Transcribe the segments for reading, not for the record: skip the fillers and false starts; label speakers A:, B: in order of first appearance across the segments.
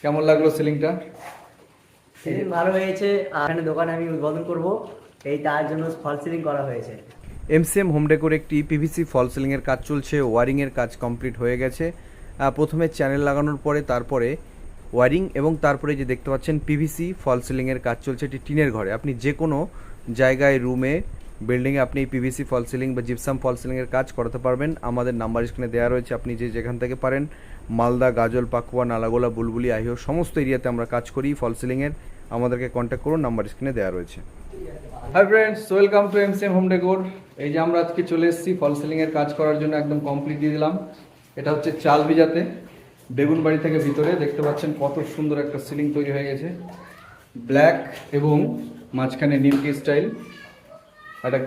A: কেমন লাগলো সিলিংটা?
B: সিলিং ভালো হয়েছে। এখানে দোকানে আমি উদ্বোধন করব, এই তার জন্য ফল সিলিং করা হয়েছে।
A: এমসিএম হোম ডেকোর একটি পিভিসি ফল সিলিংয়ের কাজ চলছে। ওয়ারিংয়ের কাজ কমপ্লিট হয়ে গেছে। প্রথমে চ্যানেল লাগানোর পরে তারপরে ওয়ারিং এবং তারপরে যে দেখতে পাচ্ছেন পিভিসি ফল সিলিংয়ের কাজ চলছে এটি টিনের ঘরে। আপনি যে কোনো জায়গায় রুমে বিল্ডিংয়ে আপনি এই পিভিসি ফল সিলিং বা জিপসাম ফল সিলিংয়ের কাজ করাতে পারবেন। আমাদের নাম্বার স্ক্রিনে দেওয়া রয়েছে, আপনি যেখান থেকে পারেন মালদা, গাজল, পাকুয়া, নালাগোলা, বুলবুলি, আহিও সমস্ত এরিয়াতে আমরা কাজ করি ফল সিলিংয়ের। আমাদেরকে কন্ট্যাক্ট করুন, নাম্বার স্ক্রিনে দেওয়া রয়েছে। Hi friends, welcome to MCM home decor. এই যে আমরা আজকে চলে এসেছি ফল সিলিংয়ের কাজ করার জন্য, একদম কমপ্লিট দিয়ে দিলাম। এটা হচ্ছে চাল ভিজাতে বেগুনবাড়ি থেকে ভিতরে দেখতে পাচ্ছেন কত সুন্দর একটা সিলিং তৈরি হয়ে গেছে। ব্ল্যাক এবং মাঝখানে নিমকি স্টাইল, একটা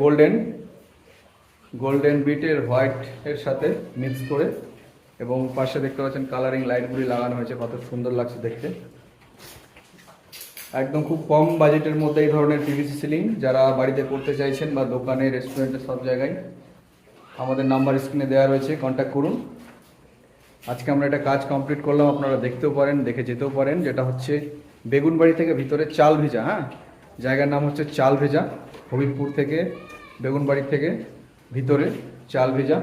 A: গোল্ডেন বিটের হোয়াইট এর সাথে মিক্স করে, এবং পাশে দেখতে পাচ্ছেন কালারিং লাইটগুলি লাগানো হয়েছে, কত সুন্দর লাগছে দেখতে। একদম খুব কম বাজেটের মধ্যে এই ধরনের পিভিসি সিলিং যারা বাড়িতে করতে চাইছেন বা দোকানে, রেস্টুরেন্টে, সব জায়গায় আমাদের নাম্বার স্ক্রিনে দেওয়া রয়েছে, কন্ট্যাক্ট করুন। আজকে আমরা একটা কাজ কমপ্লিট করলাম, আপনারা দেখতেও পারেন, দেখে যেতেও পারেন। যেটা হচ্ছে বেগুনবাড়ি থেকে ভিতরে চাল ভেজা, জায়গার নাম হচ্ছে চাল ভেজা। হবিবপুর থেকে বেগুনবাড়ি থেকে ভিতরে চাল ভেজা,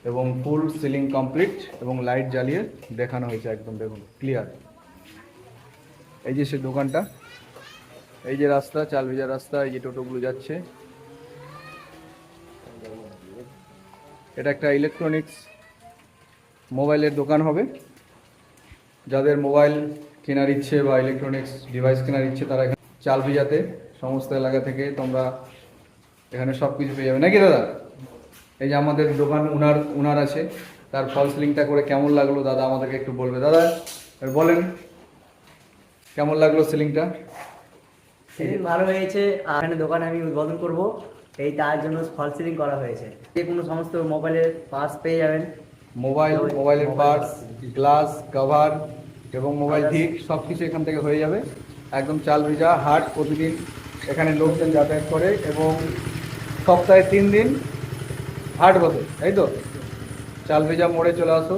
A: এবং ফুল সিলিং কমপ্লিট এবং লাইট জ্বালিয়ে দেখানো হয়েছে, একদম দেখুন ক্লিয়ার। এই যে সে দোকানটা, এই যে রাস্তা, চাল ভেজা রাস্তা, এই যে টোটোগুলো যাচ্ছে। এটা একটা ইলেকট্রনিক্স মোবাইলের দোকান হবে। যাদের মোবাইল কেনার ইচ্ছে বা ইলেকট্রনিক্স ডিভাইস কেনার ইচ্ছে তারা এখানে চাল ভিজাতে সমস্ত এলাকা থেকে তোমরা এখানে সব কিছু পেয়ে যাবে, নাকি দাদা? এই যে আমাদের দোকান উনার আছে, তার ফল সিলিংটা করে কেমন লাগলো দাদা আমাদেরকে একটু বলবে। দাদা বলেন কেমন লাগলো সিলিংটা?
B: সিলিং ভালো হয়েছে। এখানে দোকানে আমি উদ্বোধন করব, এই তার জন্য ফল সিলিং করা হয়েছে। যে কোনো সমস্ত মোবাইলের পার্টস পেয়ে যাবেন,
A: মোবাইলের পার্টস, গ্লাস, কভার এবং মোবাইল ঠিক সব কিছু এখান থেকে হয়ে যাবে। একদম চাল ভিজা হাট, প্রতিদিন এখানে লোকজন যাতায়াত করে এবং সপ্তাহে 3 দিন হাট বসে, তাই তো? চাল ভিজা মোড়ে চলে আসো,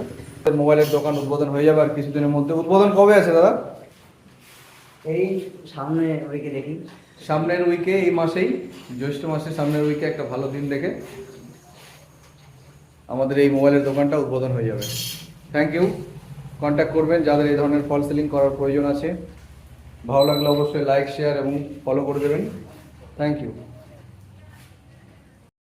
A: মোবাইলের দোকান উদ্বোধন হয়ে যাবে আর কিছুদিনের মধ্যে। উদ্বোধন কবে আছে দাদা?
B: এই সামনে উইকে দেখি,
A: সামনের উইকে, এই মাসেই, জ্যৈষ্ঠ মাসের সামনের উইকে একটা ভালো দিন দেখে আমাদের এই মোবাইলের দোকানটা উদ্বোধন হয়ে যাবে। Thank you. কন্ট্যাক্ট করবেন যাদের এই ধরনের ফল সিলিং করার প্রয়োজন আছে। ভালো লাগলে অবশ্যই লাইক, শেয়ার এবং ফলো করে দেবেন। Thank you.